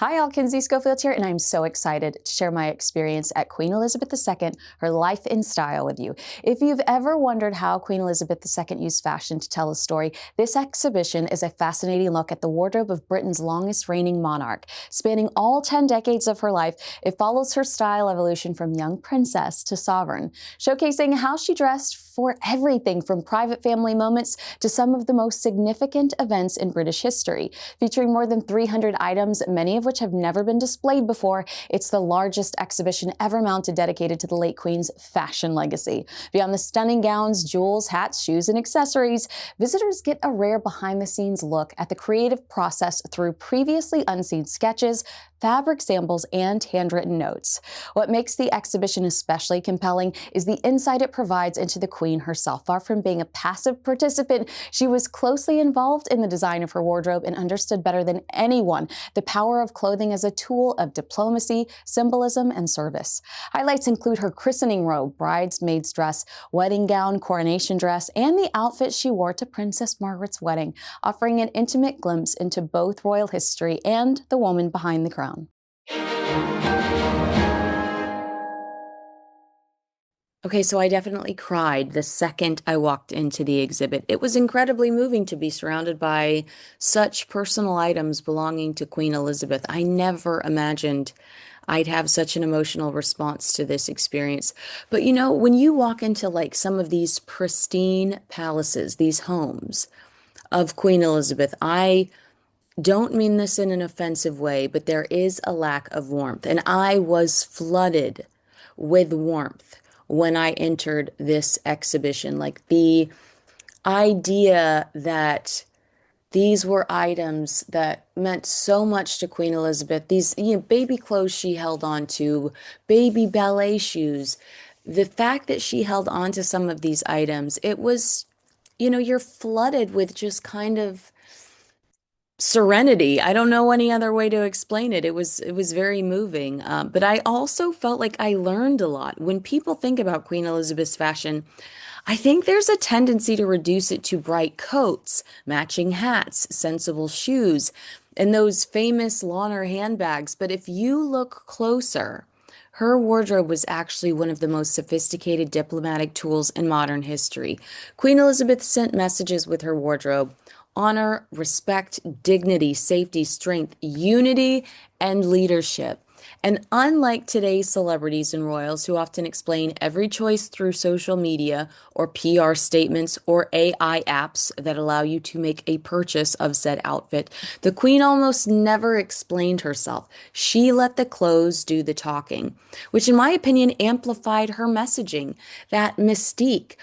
Hi, all. Kinsey Schofield here, and I'm so excited to share my experience at Queen Elizabeth II, her life in style with you. If you've ever wondered how Queen Elizabeth II used fashion to tell a story, this exhibition is a fascinating look at the wardrobe of Britain's longest reigning monarch. Spanning all 10 decades of her life, it follows her style evolution from young princess to sovereign, showcasing how she dressed for everything from private family moments to some of the most significant events in British history. Featuring more than 300 items, many of which have never been displayed before, it's the largest exhibition ever mounted dedicated to the late Queen's fashion legacy. Beyond the stunning gowns, jewels, hats, shoes, and accessories, visitors get a rare behind-the-scenes look at the creative process through previously unseen sketches, fabric samples, and handwritten notes. What makes the exhibition especially compelling is the insight it provides into the Queen herself. Far from being a passive participant, she was closely involved in the design of her wardrobe and understood better than anyone the power of clothing as a tool of diplomacy, symbolism, and service. Highlights include her christening robe, bridesmaid's dress, wedding gown, coronation dress, and the outfit she wore to Princess Margaret's wedding, offering an intimate glimpse into both royal history and the woman behind the crown. Okay, so I definitely cried the second I walked into the exhibit. It was incredibly moving to be surrounded by such personal items belonging to Queen Elizabeth. I never imagined I'd have such an emotional response to this experience. But when you walk into like some of these pristine palaces, these homes of Queen Elizabeth, I don't mean this in an offensive way, but there is a lack of warmth. And I was flooded with warmth when I entered this exhibition. Like the idea that these were items that meant so much to Queen Elizabeth, these baby clothes she held on to, baby ballet shoes, the fact that she held on to some of these items, it was, you're flooded with just kind of serenity. I don't know any other way to explain it. It was very moving. But I also felt like I learned a lot. When people think about Queen Elizabeth's fashion, I think there's a tendency to reduce it to bright coats, matching hats, sensible shoes, and those famous Launer handbags. But if you look closer, her wardrobe was actually one of the most sophisticated diplomatic tools in modern history. Queen Elizabeth sent messages with her wardrobe: honor, respect, dignity, safety, strength, unity, and leadership. And unlike today's celebrities and royals who often explain every choice through social media or PR statements or AI apps that allow you to make a purchase of said outfit, the Queen almost never explained herself. She let the clothes do the talking, which in my opinion amplified her messaging, that mystique.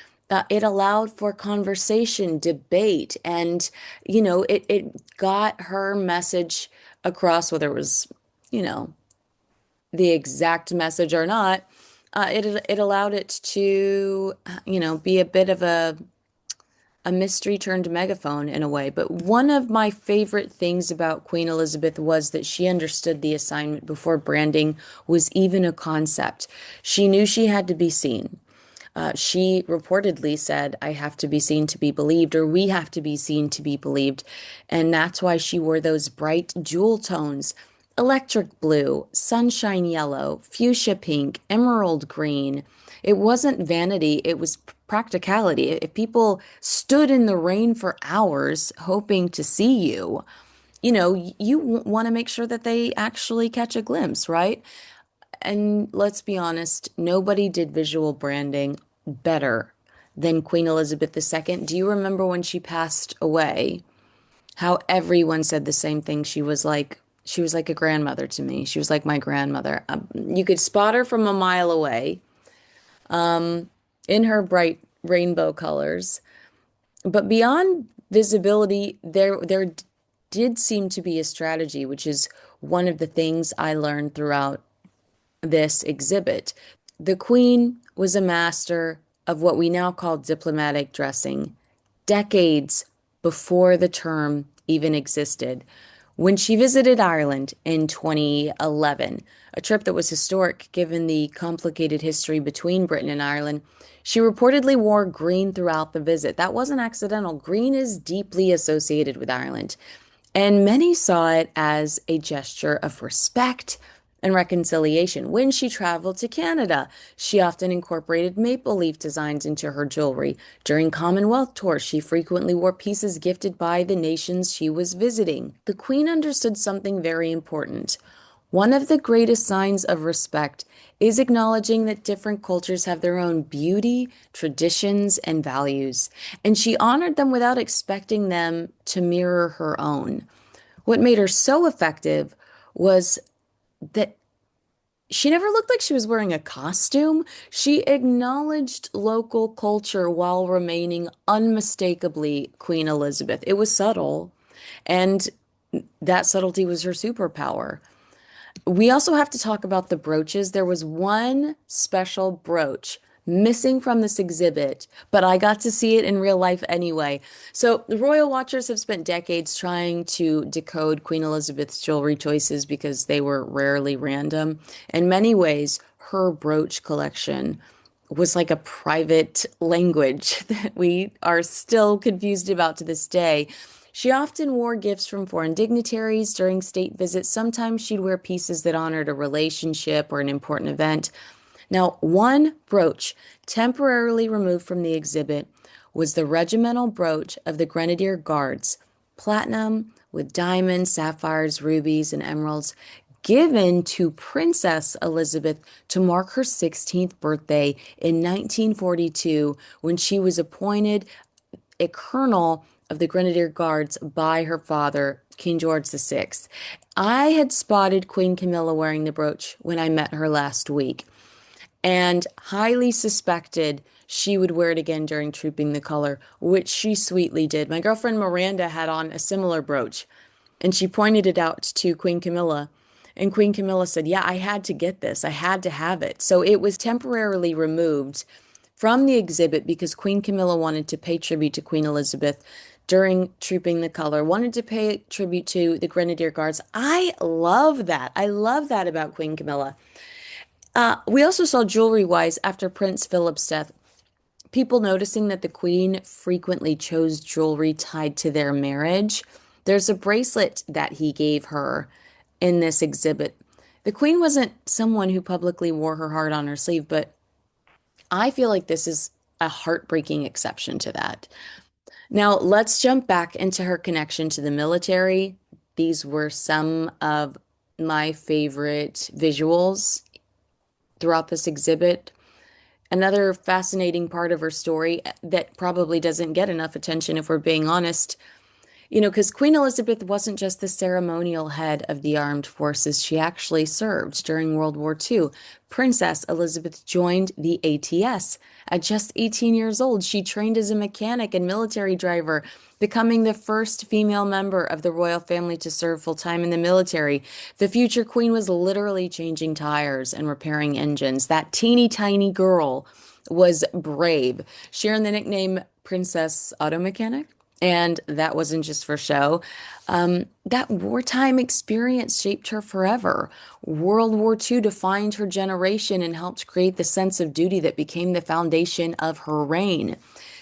It allowed for conversation, debate, and it got her message across, whether it was, you know, the exact message or not. It allowed it to, be a bit of a mystery turned megaphone in a way. But one of my favorite things about Queen Elizabeth was that she understood the assignment before branding was even a concept. She knew she had to be seen. She reportedly said, I have to be seen to be believed, or we have to be seen to be believed. And that's why she wore those bright jewel tones: electric blue, sunshine yellow, fuchsia pink, emerald green. It wasn't vanity, it was practicality. If people stood in the rain for hours hoping to see you, you want to make sure that they actually catch a glimpse, right? And let's be honest, nobody did visual branding better than Queen Elizabeth II. Do you remember when she passed away, how everyone said the same thing? She was like a grandmother to me. She was like my grandmother. You could spot her from a mile away, in her bright rainbow colors. But beyond visibility, there did seem to be a strategy, which is one of the things I learned throughout this exhibit. The Queen was a master of what we now call diplomatic dressing, decades before the term even existed. When she visited Ireland in 2011, a trip that was historic given the complicated history between Britain and Ireland, she reportedly wore green throughout the visit. That wasn't accidental. Green is deeply associated with Ireland. And many saw it as a gesture of respect and reconciliation. When she traveled to Canada, she often incorporated maple leaf designs into her jewelry. During Commonwealth tours, she frequently wore pieces gifted by the nations she was visiting. The Queen understood something very important. One of the greatest signs of respect is acknowledging that different cultures have their own beauty, traditions, and values, and she honored them without expecting them to mirror her own. What made her so effective was that she never looked like she was wearing a costume. She acknowledged local culture while remaining unmistakably Queen Elizabeth. It was subtle, and that subtlety was her superpower. We also have to talk about the brooches. There was one special brooch missing from this exhibit, but I got to see it in real life anyway. So, the royal watchers have spent decades trying to decode Queen Elizabeth's jewelry choices because they were rarely random. In many ways, her brooch collection was like a private language that we are still confused about to this day. She often wore gifts from foreign dignitaries during state visits. Sometimes she'd wear pieces that honored a relationship or an important event. Now, one brooch temporarily removed from the exhibit was the regimental brooch of the Grenadier Guards, platinum with diamonds, sapphires, rubies, and emeralds, given to Princess Elizabeth to mark her 16th birthday in 1942 when she was appointed a colonel of the Grenadier Guards by her father, King George VI. I had spotted Queen Camilla wearing the brooch when I met her last week and highly suspected she would wear it again during Trooping the Color, which she sweetly did. My girlfriend Miranda had on a similar brooch, and she pointed it out to Queen Camilla. And Queen Camilla said, "Yeah, I had to get this. I had to have it." So it was temporarily removed from the exhibit because Queen Camilla wanted to pay tribute to Queen Elizabeth during Trooping the Color, wanted to pay tribute to the Grenadier Guards. I love that. I love that about Queen Camilla. We also saw jewelry wise after Prince Philip's death, people noticing that the Queen frequently chose jewelry tied to their marriage. There's a bracelet that he gave her in this exhibit. The Queen wasn't someone who publicly wore her heart on her sleeve, but I feel like this is a heartbreaking exception to that. Now, let's jump back into her connection to the military. These were some of my favorite visuals throughout this exhibit. Another fascinating part of her story that probably doesn't get enough attention, if we're being honest, because Queen Elizabeth wasn't just the ceremonial head of the armed forces, she actually served during World War II. Princess Elizabeth joined the ATS. At just 18 years old, she trained as a mechanic and military driver, becoming the first female member of the royal family to serve full time in the military. The future queen was literally changing tires and repairing engines. That teeny tiny girl was brave. She earned the nickname Princess Auto Mechanic. And that wasn't just for show. That wartime experience shaped her forever. World War II defined her generation and helped create the sense of duty that became the foundation of her reign.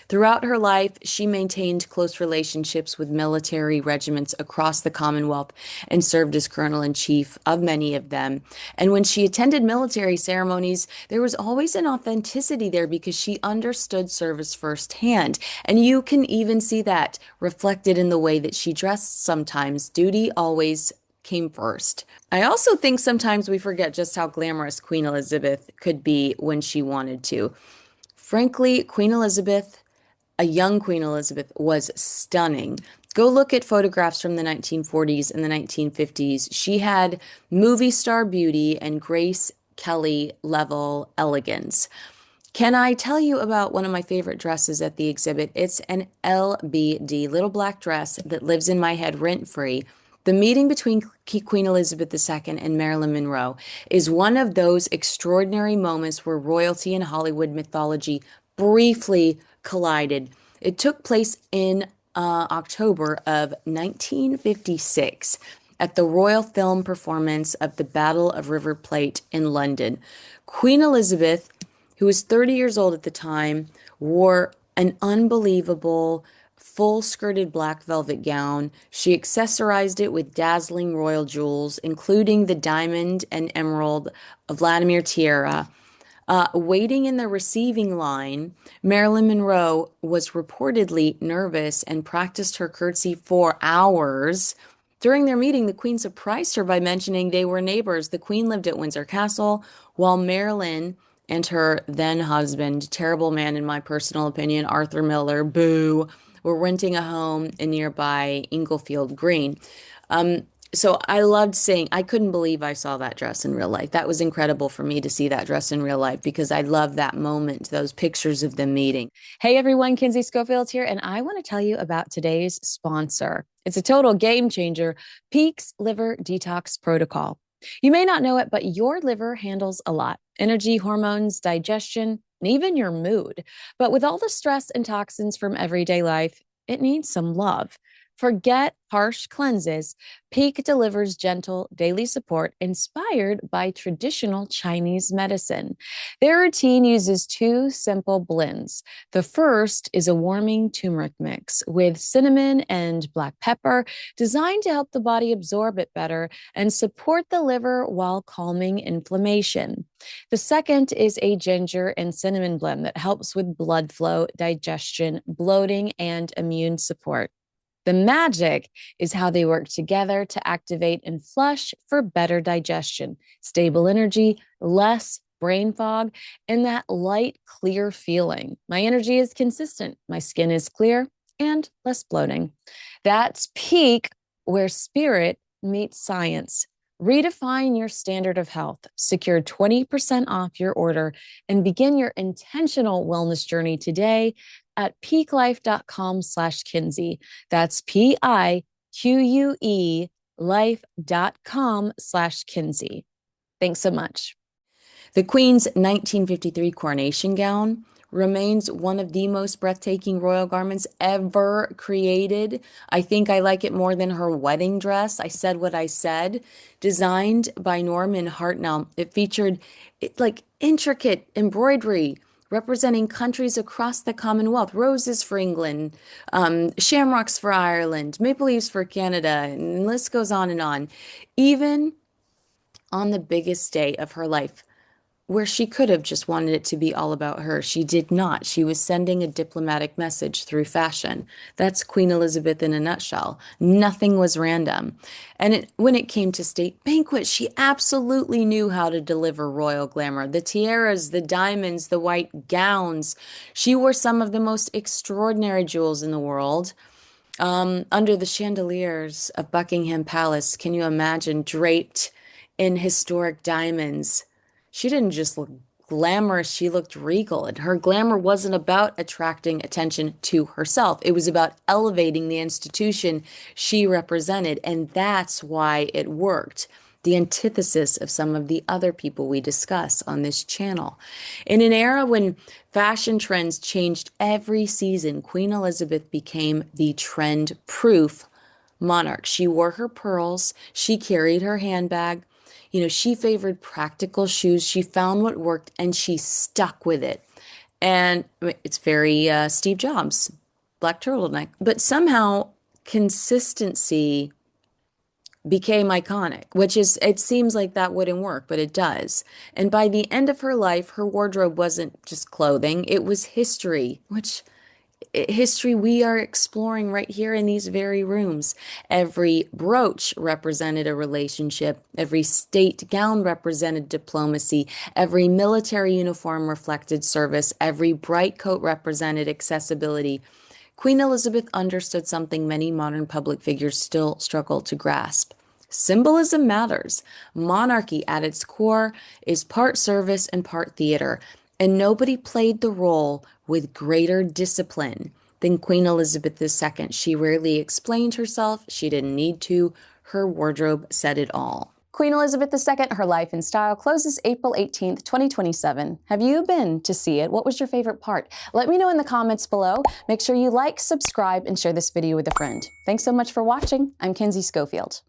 Throughout her life, she maintained close relationships with military regiments across the Commonwealth and served as colonel in chief of many of them. And when she attended military ceremonies, there was always an authenticity there because she understood service firsthand. And you can even see that reflected in the way that she dressed sometimes. Duty always came first. I also think sometimes we forget just how glamorous Queen Elizabeth could be when she wanted to. Frankly, Queen Elizabeth, a young Queen Elizabeth, was stunning. Go look at photographs from the 1940s and the 1950s. She had movie star beauty and Grace Kelly level elegance. Can I tell you about one of my favorite dresses at the exhibit? It's an LBD, little black dress that lives in my head rent free. The meeting between Queen Elizabeth II and Marilyn Monroe is one of those extraordinary moments where royalty and Hollywood mythology briefly collided. It took place in October of 1956 at the Royal Film performance of the Battle of River Plate in London. Queen Elizabeth, who was 30 years old at the time, wore an unbelievable full-skirted black velvet gown. She accessorized it with dazzling royal jewels, including the diamond and emerald Vladimir tiara. Waiting in the receiving line, Marilyn Monroe was reportedly nervous and practiced her curtsy for hours. During their meeting, the Queen surprised her by mentioning they were neighbors. The Queen lived at Windsor Castle, while Marilyn and her then husband, terrible man in my personal opinion, Arthur Miller, boo, were renting a home in nearby Inglefield Green. Um, so I loved seeing, I couldn't believe I saw that dress in real life. That was incredible for me to see that dress in real life because I love that moment, those pictures of them meeting. Hey everyone, Kinsey Schofield here, and I want to tell you about today's sponsor. It's a total game changer, Peak's Liver Detox Protocol. You may not know it, but your liver handles a lot: energy, hormones, digestion, and even your mood. But with all the stress and toxins from everyday life, it needs some love. Forget harsh cleanses. Peak delivers gentle daily support inspired by traditional Chinese medicine. Their routine uses two simple blends. The first is a warming turmeric mix with cinnamon and black pepper, designed to help the body absorb it better and support the liver while calming inflammation. The second is a ginger and cinnamon blend that helps with blood flow, digestion, bloating, and immune support. The magic is how they work together to activate and flush for better digestion, stable energy, less brain fog, and that light, clear feeling. My energy is consistent, my skin is clear, and less bloating. That's Peak, where spirit meets science. Redefine your standard of health, secure 20% off your order, and begin your intentional wellness journey today at peaklife.com/Kinsey. That's PIQUE life.com/Kinsey. Thanks so much. The Queen's 1953 coronation gown remains one of the most breathtaking royal garments ever created. I think I like it more than her wedding dress. I said what I said. Designed by Norman Hartnell, it featured like intricate embroidery representing countries across the Commonwealth: roses for England, shamrocks for Ireland, maple leaves for Canada, and the list goes on and on. Even on the biggest day of her life, where she could have just wanted it to be all about her, she did not. She was sending a diplomatic message through fashion. That's Queen Elizabeth in a nutshell. Nothing was random. And when it came to state banquets, she absolutely knew how to deliver royal glamour. The tiaras, the diamonds, the white gowns. She wore some of the most extraordinary jewels in the world. Under the chandeliers of Buckingham Palace, can you imagine, draped in historic diamonds? She didn't just look glamorous, she looked regal. And her glamour wasn't about attracting attention to herself, it was about elevating the institution she represented. And that's why it worked. The antithesis of some of the other people we discuss on this channel. In an era when fashion trends changed every season, Queen Elizabeth became the trend-proof monarch. She wore her pearls, she carried her handbag. You know, she favored practical shoes. She found what worked and she stuck with it. And it's very Steve Jobs, black turtleneck. But somehow consistency became iconic, which is, it seems like that wouldn't work, but it does. And by the end of her life, her wardrobe wasn't just clothing, it was history, which history we are exploring right here in these very rooms. Every brooch represented a relationship, every state gown represented diplomacy, every military uniform reflected service, every bright coat represented accessibility. Queen Elizabeth understood something many modern public figures still struggle to grasp. Symbolism matters. Monarchy at its core is part service and part theater, and nobody played the role with greater discipline than Queen Elizabeth II. She rarely explained herself. She didn't need to. Her wardrobe said it all. Queen Elizabeth II, Her Life and Style, closes April 18th, 2027. Have you been to see it? What was your favorite part? Let me know in the comments below. Make sure you like, subscribe, and share this video with a friend. Thanks so much for watching. I'm Kinsey Schofield.